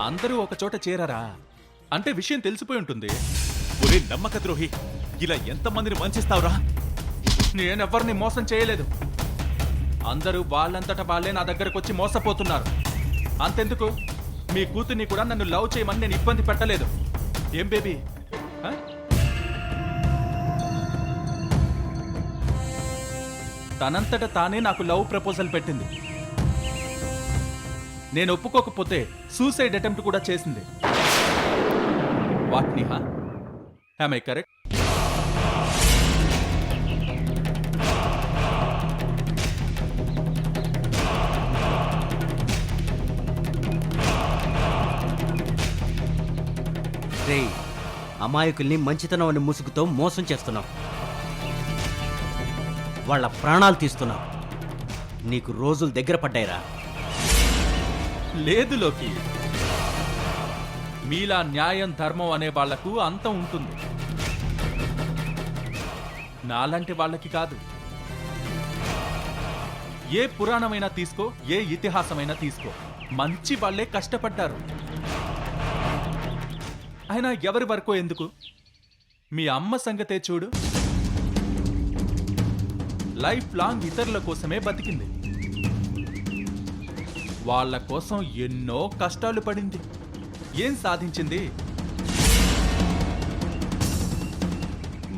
అందరూ ఒక చోట చేరారా అంటే విషయం తెలిసిపోయి ఉంటుంది. ఒరే నమ్మక ద్రోహి, ఇలా ఎంతమందిని వంచిస్తావురా? నేనెవ్వరిని మోసం చేయలేదు. అందరూ వాళ్ళంతటా వాళ్ళే నా దగ్గరకు వచ్చి మోసపోతున్నారు. అంతెందుకు, మీ కూతుర్ని కూడా నన్ను లవ్ చేయమని నేను ఇబ్బంది పెట్టలేదు. ఏం బేబీ, తనంతట తానే నాకు లవ్ ప్రపోజల్ పెట్టింది. నేను ఒప్పుకోకపోతే సూసైడ్ అటెంప్ట్ కూడా చేసింది. What Niha, am I correct? రే, అమాయకుల్ని మంచితనం అని ముసుగుతో మోసం చేస్తున్నావు. వాళ్ళ ప్రాణాలు తీస్తున్నావు. నీకు రోజులు దగ్గర పడ్డాయిరా. లేదు లోకి, మీలా న్యాయం ధర్మం అనే వాళ్లకు అంతం ఉంటుంది. నాలాంటి వాళ్ళకి కాదు. ఏ పురాణమైనా తీసుకో, ఏ ఇతిహాసమైనా తీసుకో, మంచి వాళ్లే కష్టపడ్డారు. అయినా ఎవరి వరకో ఎందుకు, మీ అమ్మ సంగతే చూడు. లైఫ్ లాంగ్ ఇతరుల కోసమే బతికింది. వాళ్ళ కోసం ఎన్నో కష్టాలు పడింది. ఏం సాధించింది?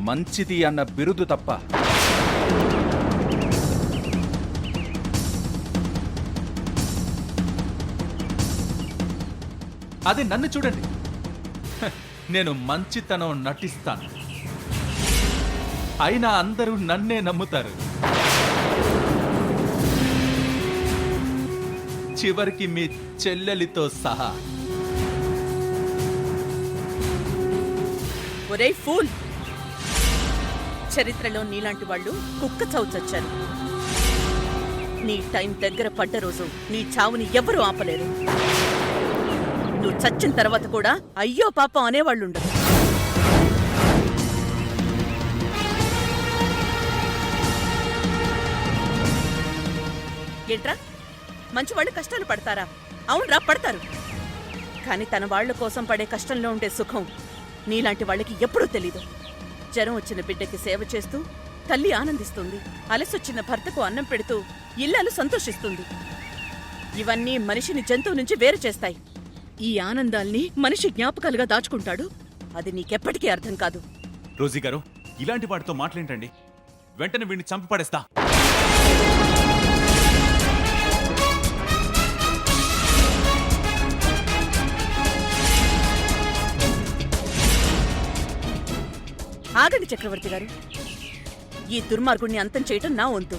మంచిది అన్న బిరుదు తప్ప. అది నన్ను చూడండి, నేను మంచితనం నటిస్తాను. అయినా అందరూ నన్నే నమ్ముతారు. చివరికి మీ చెల్లెలితో సహా. ఒరే ఫూల్, చరిత్రలో నీలాంటి వాళ్ళు కుక్క చావు చచ్చారు. నీ టైం దగ్గర పడ్డ రోజు నీ చావుని ఎవరూ ఆపలేరు. నువ్వు చచ్చిన తర్వాత కూడా అయ్యో పాపం అనేవాళ్ళుండరు. ఏంట్రా, మంచివాళ్ళు కష్టాలు పడతారా? అవునరా, పడతారు. కానీ తన వాళ్ల కోసం పడే కష్టంలో ఉండే సుఖం నీలాంటి వాళ్ళకి ఎప్పుడూ తెలీదు. జ్వరం వచ్చిన బిడ్డకి సేవ చేస్తూ తల్లి ఆనందిస్తుంది. అలసొచ్చిన భర్తకు అన్నం పెడుతూ ఇల్లాలు సంతోషిస్తుంది. ఇవన్నీ మనిషిని జంతువు నుంచి వేరు చేస్తాయి. ఈ ఆనందాల్ని మనిషి జ్ఞాపకాలుగా దాచుకుంటాడు. అది నీకెప్పటికీ అర్థం కాదు. రోజీ గారు, ఇలాంటి వాటితో మాట్లాడండి. వెంటనే వీడిని చంపి పడేస్తా. ఆగండి చక్రవర్తి గారు, ఈ దుర్మార్గుణ్ణి అంతం చేయటం నా వంతు.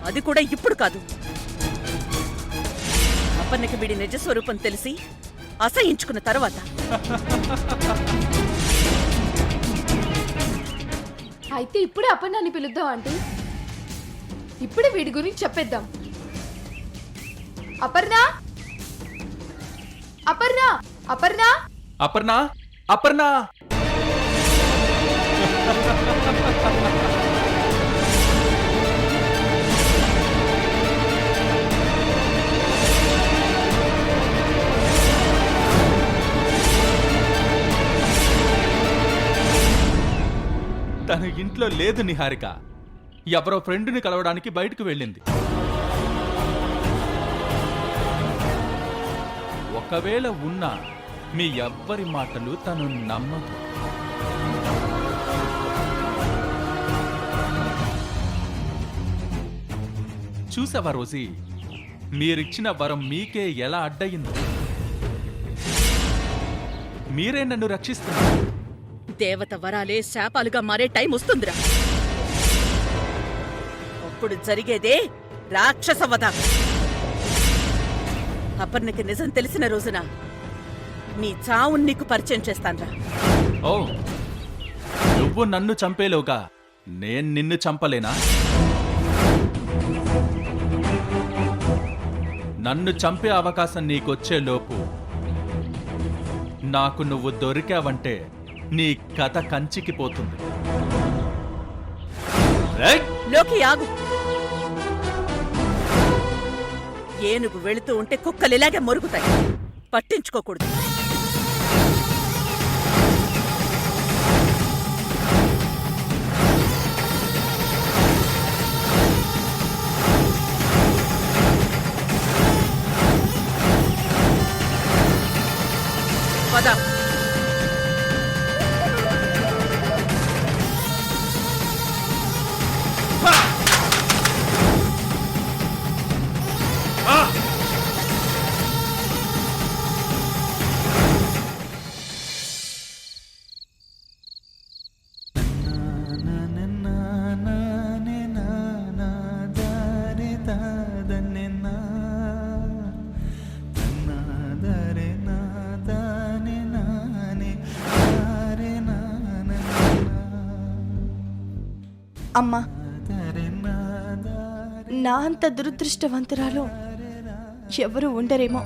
అది కూడా ఇప్పుడు కాదు. అపర్ణకి వీడి నిజస్వరూపం తెలిసి అసహించుకున్న తర్వాత. అయితే ఇప్పుడే అపర్ణాన్ని పిలుద్దాం ఆంటీ. ఇప్పుడే వీడి గురించి చెప్పేద్దాం. అపర్ణ, అపర్ణ, అపర్ణ, అపర్ణ, అపర్ణ. తన ఇంట్లో లేదు నిహారిక. ఎవరో ఫ్రెండ్ని కలవడానికి బయటకు వెళ్ళింది. ఒకవేళ ఉన్నా మీ ఎవ్వరి మాటలు తను నమ్మదు. చూసావా రోజీ, మీరిచ్చిన వరం మీకే ఎలా అడ్డయిందో. మీరే నన్ను రక్షిస్తున్నారు. దేవత వరాలే శాపాలుగా మారే టైం వస్తుందిరా. అప్పుడు జరిగేదే రాక్షస వధ. అపర్ణకి నిజం తెలిసిన రోజున నీ చావుని నీకు పరిచయం చేస్తాన్రా. ఓ, నువ్వు నన్ను చంపేలోగా నేను నిన్ను చంపలేనా? నన్ను చంపే అవకాశం నీకొచ్చేలోపు నాకు నువ్వు దొరికావంటే నీ కథ కంచికి పోతుంది. రైట్? లోకి ఆగు. ఏనుగు వెళుతూ ఉంటే కుక్కలు ఇలాగే మొరుగుతాయి. పట్టించుకోకూడదు. పద. అమ్మా, నా అంత దురదృష్టవంతురాలు ఎవరు ఉండరేమో.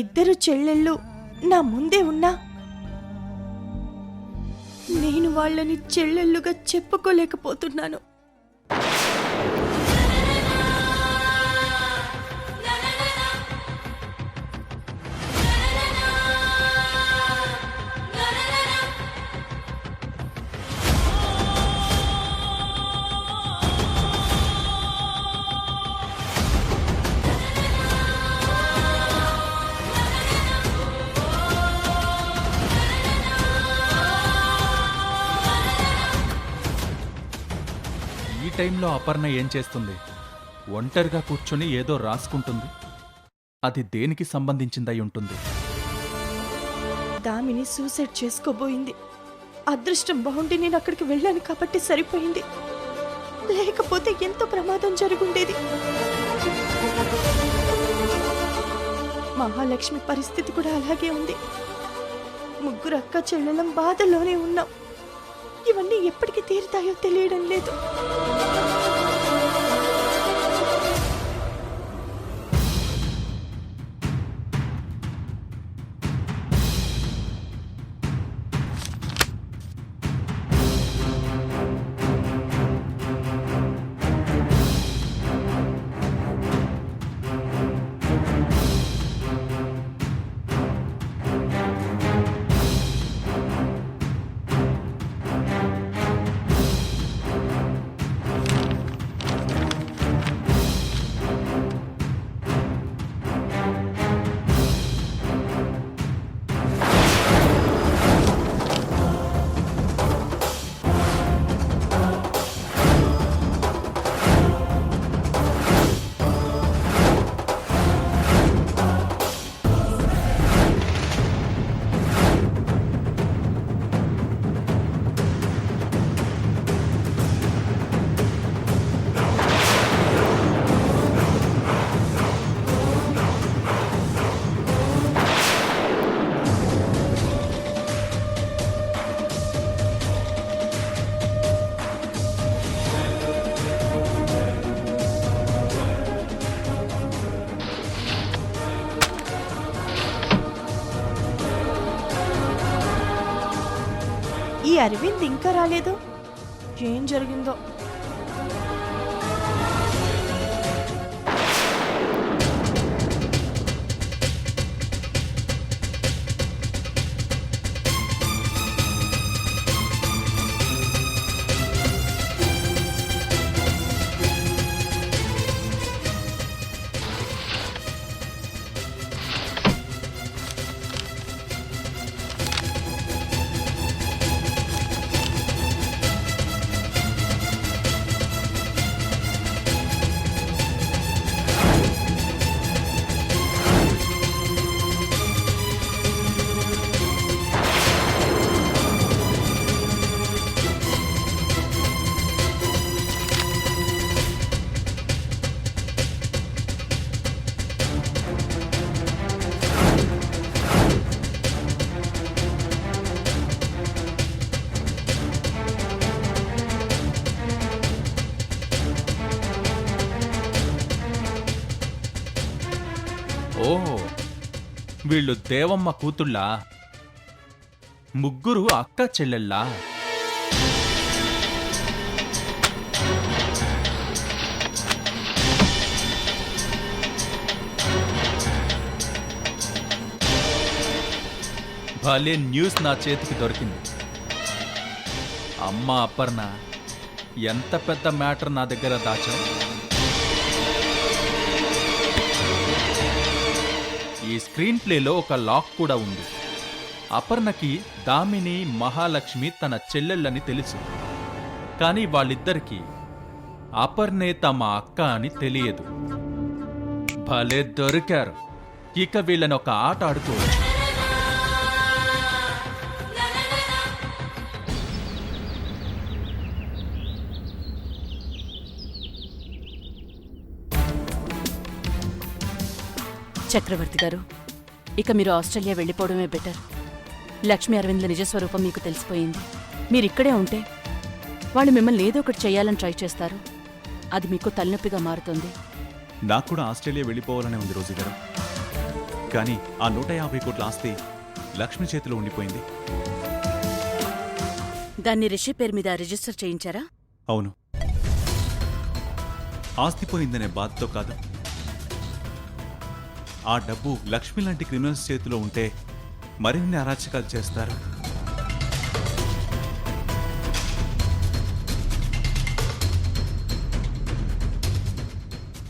ఇద్దరు చెల్లెళ్ళు నా ముందే ఉన్నా నేను వాళ్ళని చెల్లెళ్ళుగా చెప్పుకోలేకపోతున్నాను. ఈ టైంలో అపర్ణ ఏం చేస్తుంది? ఒంటరిగా కూర్చొని ఏదో రాసుకుంటుంది. అది దేనికి సంబంధించిందై ఉంటుంది? దామిని సూసైడ్ చేసుకోబోయింది. అదృష్టం బాగుండి నేను అక్కడికి వెళ్ళాను కాబట్టి సరిపోయింది. లేకపోతే ఎంతో ప్రమాదం జరుగుండేది. మహాలక్ష్మి పరిస్థితి కూడా అలాగే ఉంది. ముగ్గురు అక్క చెల్లెలం బాధలోనే ఉన్నాం. ఇవన్నీ ఎప్పటికి తీరుతాయో తెలియడం లేదు. ఈ అరవింద్ ఇంకా రాలేదు. ఏం జరిగిందో? ఓ, వీళ్ళు దేవమ్మ కూతుళ్ళా? ముగ్గురు అక్క చెల్లెళ్ళా? భలే న్యూస్ నా చేతికి దొరికింది. అమ్మ అపర్ణ, ఎంత పెద్ద మ్యాటర్ నా దగ్గర దాచా. ఈ స్క్రీన్ ప్లేలో ఒక లాక్ కూడా ఉంది. అపర్ణకి దామిని, మహాలక్ష్మి తన చెల్లెళ్ళని తెలుసు. కానీ వాళ్ళిద్దరికీ అపర్ణే తమ అక్క అని తెలియదు. భలే దొరికారు. ఇక వీళ్ళని ఒక ఆట ఆడుకోవచ్చు. చక్రవర్తి గారు, ఇక మీరు ఆస్ట్రేలియా వెళ్ళిపోవడమే బెటర్. లక్ష్మీ అరవింద్ల నిజస్వరూపం మీకు తెలిసిపోయింది. మీరిక్కడే ఉంటే వాళ్ళు మిమ్మల్ని ఏదో ఒకటి చేయాలని ట్రై చేస్తారు. అది మీకు తలనొప్పిగా మారుతుంది. నాకు కూడా ఆస్ట్రేలియా వెళ్ళిపోవాలనే ఉంది రోజీ గారు. కానీ ఆ 150 కోట్ల ఆస్తి లక్ష్మి చేతిలో ఉండిపోయింది. దాన్ని రిషి పేరు మీద రిజిస్టర్ చేయించారా? అవును. ఆస్తి పోయిందనే బాధతో కాదు. ఆ డబ్బు లక్ష్మి లాంటి క్రిమినల్స్ చేతిలో ఉంటే మరిన్ని అరాచకాలు చేస్తారు.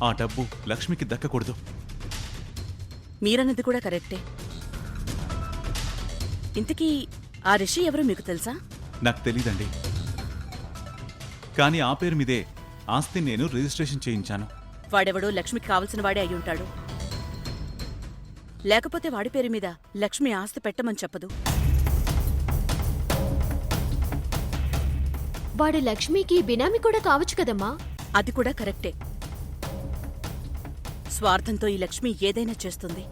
ఆ డబ్బు లక్ష్మికి దక్కకూడదు. మీరన్నది కూడా కరెక్టే. ఇంతకీ ఆ రిషి ఎవరో మీకు తెలుసా? నాకు తెలీదండి. కానీ ఆ పేరు మీదే ఆస్తి నేను రిజిస్ట్రేషన్ చేయించాను. వాడెవడో లక్ష్మికి కావలసిన వాడే అయి ఉంటాడు. లేకపోతే వాడి పేరు మీద లక్ష్మి ఆస్తి పెట్టమని చెప్పదు. వాడు లక్ష్మికి బినామీ కూడా కావచ్చు కదమ్మా. అది కూడా కరెక్టే. స్వార్థంతో ఈ లక్ష్మి ఏదైనా చేస్తుంది.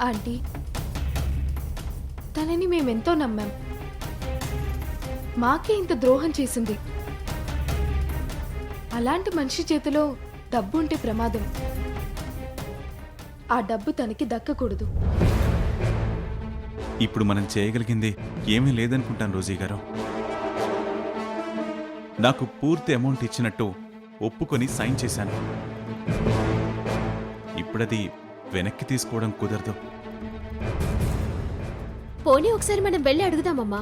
ఆంటీ, తనని మేమెంతో నమ్మాం. మాకే ఇంత ద్రోహం చేసింది. అలాంటి మనిషి చేతిలో డబ్బు ఉంటే ప్రమాదం. ఆ డబ్బు తనకి దక్కకూడదు. ఇప్పుడు మనం చేయగలిగింది ఏమీ లేదనుకుంటాను రోజీ గారు. నాకు పూర్తి అమౌంట్ ఇచ్చినట్టు ఒప్పుకొని సైన్ చేశాను. ఇప్పుడది వెనక్కి తీసుకోవడం కుదరదు. పోనీ ఒకసారి మనం వెళ్ళి అడుగుదామమ్మా.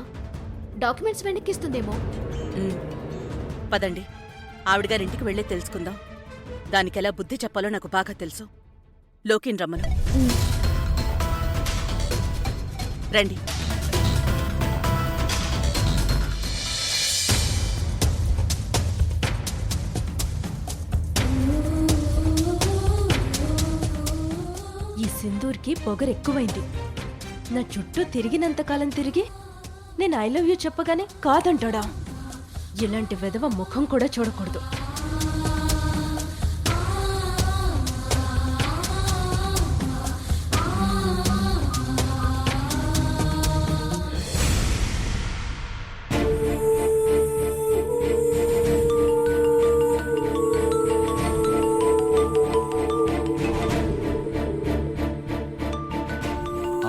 డాక్యుమెంట్స్ వెనక్కిస్తుందేమో. పదండి, ఆవిడగారింటికి వెళ్ళే తెలుసుకుందాం. దానికెలా బుద్ధి చెప్పాలో నాకు బాగా తెలుసు. లోకిన్ రమ్మను. రండి. ఈ సింధూర్కి పొగరెక్కువైంది. నా చుట్టూ తిరిగినంతకాలం తిరిగి నేను ఐ లవ్ యూ చెప్పగానే కాదంటాడా? ఇలాంటి వెధవ ముఖం కూడా చూడకూడదు.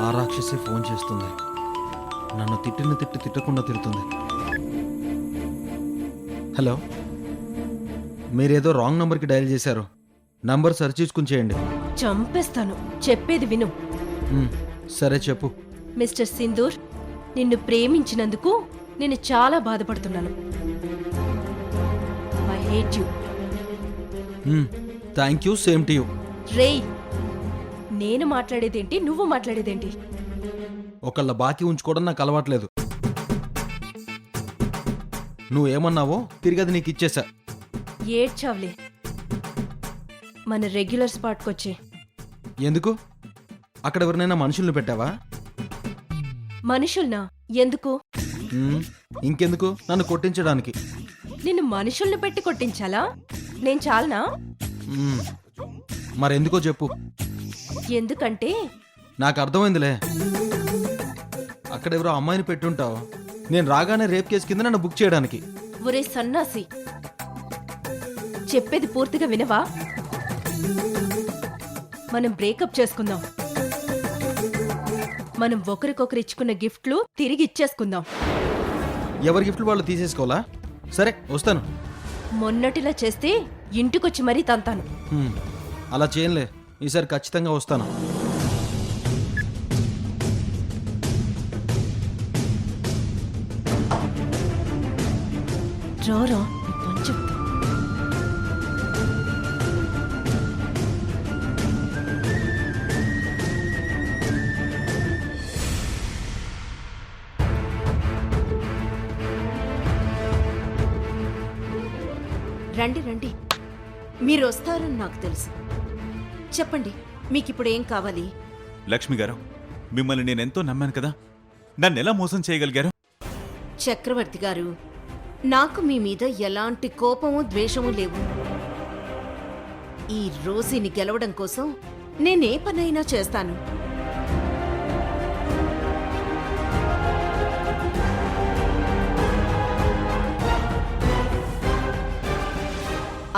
ఆ రాక్షసి ఫోన్ చేస్తుంది. నన్ను తిట్టకుండా తిడుతుంది. హలో, మీరేదో రాంగ్ నంబర్కి డయల్ చేశారు. నంబర్ సరి చూసుకుని చేయండి. చంపేస్తాను. చెప్పేది విను. సరే చెప్పు. మిస్టర్ సింధూర్, నిన్ను ప్రేమించినందుకు నేను చాలా బాధపడుతున్నాను. I hate you. Thank you, same to you. రేయ్, నేను మాట్లాడేదేంటి, నువ్వు మాట్లాడేదేంటి? ఒకళ్ళ బాకీ ఉంచుకోవడం నాకు అలవాట్లేదు. నువ్వేమన్నావో తిరిగి అది నీకు ఇచ్చేసా. ఏడ్చావులే. మన రెగ్యులర్ స్పాట్కొచ్చే. ఎందుకు? అక్కడ ఎవరినైనా మనుషుల్ని పెట్టావా? మనుషుల్నా? ఎందుకు? ఇంకెందుకు? నన్ను కొట్టించడానికి. నిన్ను మనుషుల్ని పెట్టి కొట్టించాలా? నేను చాలనా? మరెందుకో చెప్పు. ఎందుకంటే నాకు అర్థమైందిలే. అక్కడెవరో అమ్మాయిని పెట్టుంటావు. నేను రాగానే రేప్ కేసు కింద నన్ను బుక్ చేయడానికి. ఒరే సన్నాసి, చెప్పేది పూర్తిగా వినవా? మనం బ్రేకప్ చేసుకుందాం. మనం ఒకరికొకరు ఇచ్చుకున్న గిఫ్ట్లు తిరిగి ఇచ్చేసుకుందాం. ఎవరి గిఫ్ట్లు వాళ్ళు తీసేసుకోవాలా? సరే వస్తాను. మొన్నటిలా చేస్తే ఇంటికొచ్చి మరీ తంతాను. అలా చేయనులే, ఈసారి ఖచ్చితంగా వస్తాను. రారా నీ పని చెప్తా. రండి రండి, మీరు వస్తారని నాకు తెలుసు. చెప్పండి, మీకిప్పుడు ఏం కావాలి? లక్ష్మి గారు, మిమ్మల్ని నేనెంతో నమ్మాను కదా, నన్నెలా మోసం చేయగలిగారు? చక్రవర్తి గారు, నాకు మీ మీద ఎలాంటి కోపము ద్వేషము లేవు. ఈ రోజీని గెలవడం కోసం నేనే పనైనా చేస్తాను.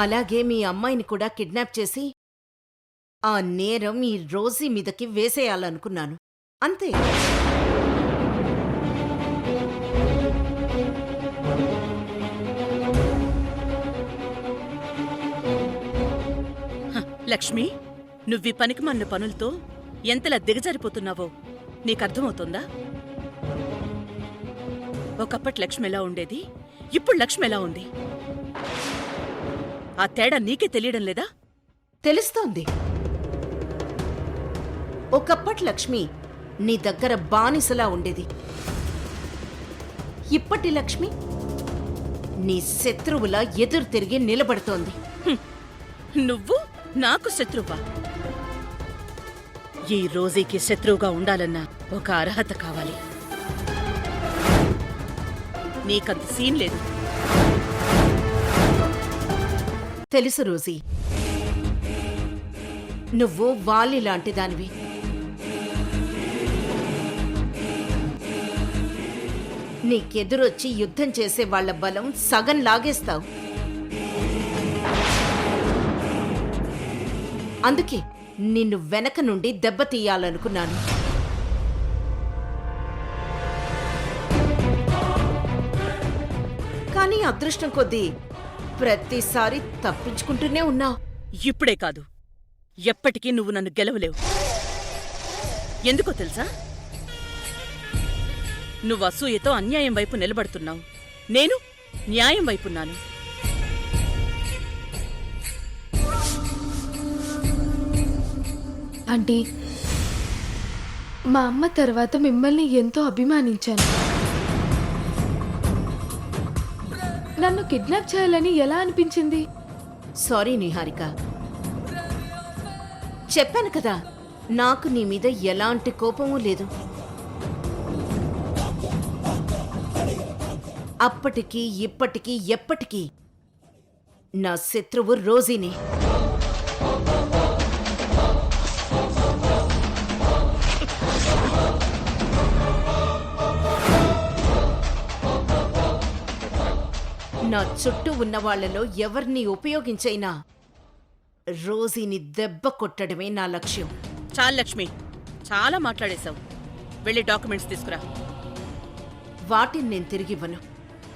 అలాగే మీ అమ్మాయిని కూడా కిడ్నాప్ చేసి ఆ నేరం ఈ రోజీ మీదకి వేసేయాలనుకున్నాను, అంతే. లక్ష్మి, నువ్వీ పనికిమాలిన పనులతో ఎంతలా దిగజారిపోతున్నావో నీకర్థమవుతుందా? ఒకప్పటి లక్ష్మి ఎలా ఉండేది, ఇప్పుడు లక్ష్మి ఎలా ఉంది? ఆ తేడా నీకే తెలియడం లేదా? తెలుస్తోంది. ఒకప్పటి లక్ష్మి నీ దగ్గర బానిసలా ఉండేది. ఇప్పటి లక్ష్మి నీ శత్రువులా ఎదురు తిరిగి నిలబడుతోంది. నువ్వు నాకు శత్రువా? ఈ రోజీకి శత్రువుగా ఉండాలన్న ఒక అర్హత కావాలి. నీకంత సీన్ లేదు. తెలుసు రోజీ, నువ్వు వాలి లాంటి దానివి. నీకెదురొచ్చి యుద్ధం చేసే వాళ్ల బలం సగం లాగేస్తావు. అందుకే నిన్ను వెనక నుండి దెబ్బతీయాలనుకున్నాను. కానీ అదృష్టం కొద్దీ ప్రతిసారి తప్పించుకుంటూనే ఉన్నావు. ఇప్పుడే కాదు, ఎప్పటికీ నువ్వు నన్ను గెలవలేవు. ఎందుకో తెలుసా? నువ్వు అసూయతో అన్యాయం వైపు నిలబడుతున్నావు, నేను న్యాయం వైపున్నాను. ఆంటీ, మా అమ్మ తర్వాత మిమ్మల్ని ఎంతో అభిమానించాను. నన్ను కిడ్నాప్ చేయాలని ఎలా అనిపించింది? సారీ నిహారిక, చెప్పాను కదా, నాకు నీ మీద ఎలాంటి కోపమూ లేదు. అప్పటికి ఇప్పటికీ ఎప్పటికీ నా శత్రువు రోజీనే. నా చుట్టూ ఉన్న వాళ్లలో ఎవరిని ఉపయోగించైనా రోజీని దెబ్బ కొట్టడమే నా లక్ష్యం. చాలు లక్ష్మి, చాలా మాట్లాడేశావు. వెళ్ళి డాక్యుమెంట్స్ తీసుకురా. వాటిని నేను తిరిగివ్వను.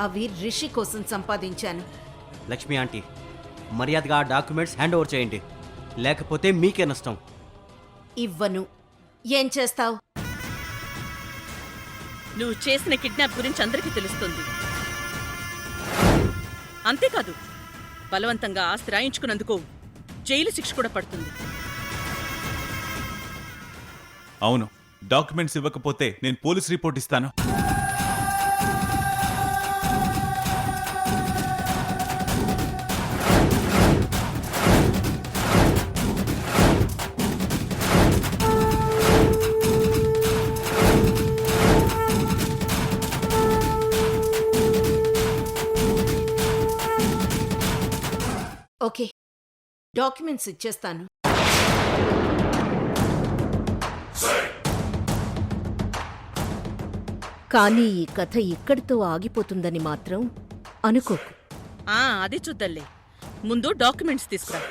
అవి రిషి కోసం సంపాదించాను. లక్ష్మి ఆంటీ, మర్యాదగా ఆ డాక్యుమెంట్స్ హ్యాండ్ ఓవర్ చేయండి, లేకపోతే మీకే నష్టం. ఇవ్వను. ఏం చేస్తావు? నువ్వు చేసిన కిడ్నాప్ గురించి అందరికీ తెలుస్తుంది. అంతేకాదు, బలవంతంగా ఆస్తి రాయించుకున్నందుకు జైలు శిక్ష కూడా పడుతుంది. అవును, డాక్యుమెంట్స్ ఇవ్వకపోతే నేను పోలీస్ రిపోర్ట్ ఇస్తాను. ఓకే, డాక్యుమెంట్స్ ఇచ్చేస్తాను. కానీ ఈ కథ ఇక్కడితో ఆగిపోతుందని మాత్రం అనుకోకు. అది చూద్దాంలే. ముందు డాక్యుమెంట్స్ తీసుకురా.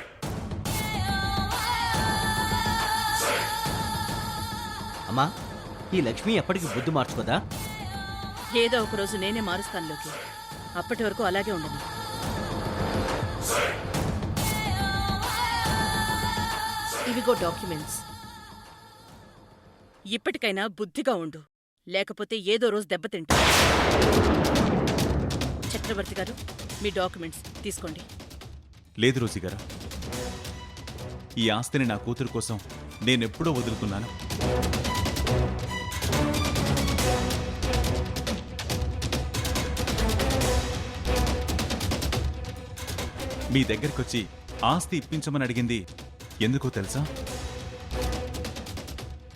అమ్మా, ఈ లక్ష్మి ఎప్పటికీ బుద్ధి మార్చుకోదా? ఏదో ఒక రోజు నేనే మారుస్తాను లోకి. అప్పటి వరకు అలాగే ఉండను. ఇవిగో డాక్యుమెంట్స్. ఇప్పటికైనా బుద్ధిగా ఉండు, లేకపోతే ఏదో రోజు దెబ్బతింటా. చక్రవర్తి గారు, మీ డాక్యుమెంట్స్ తీసుకోండి. లేదు రోజీ గారు, ఈ ఆస్తిని నా కూతురు కోసం నేనెప్పుడో వదులుకున్నాను. మీ దగ్గరికొచ్చి ఆస్తి ఇప్పించమని అడిగింది ఎందుకో తెలుసా?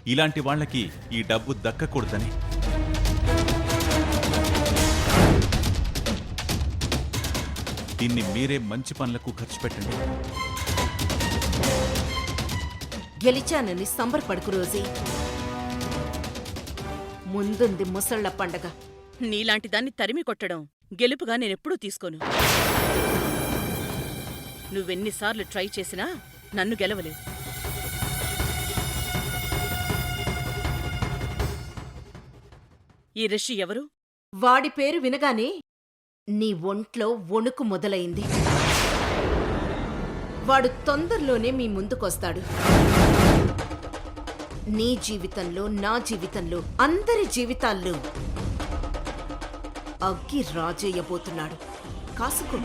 ఇలాంటి వాళ్ళకి ఈ డబ్బు దక్కకూడదని. దీన్ని మీరే మంచి పనులకు ఖర్చు పెట్టండి. గెలిచానని సంబరపడుకు రోజీ. ముందుంది ముసళ్ల పండగ. నీలాంటి దాన్ని తరిమి కొట్టడం గెలుపుగా నేనెప్పుడూ తీసుకోను. నువ్వెన్నిసార్లు ట్రై చేసినా నన్ను గెలవలేవు. ఈ రిషి ఎవరు? వాడి పేరు వినగానే నీ ఒంట్లో వణుకు మొదలైంది. వాడు తొందరలోనే మీ ముందుకొస్తాడు. నీ జీవితంలో, నా జీవితంలో, అందరి జీవితాల్లో అగ్గి రాజేయబోతున్నాడు. కాసుకో.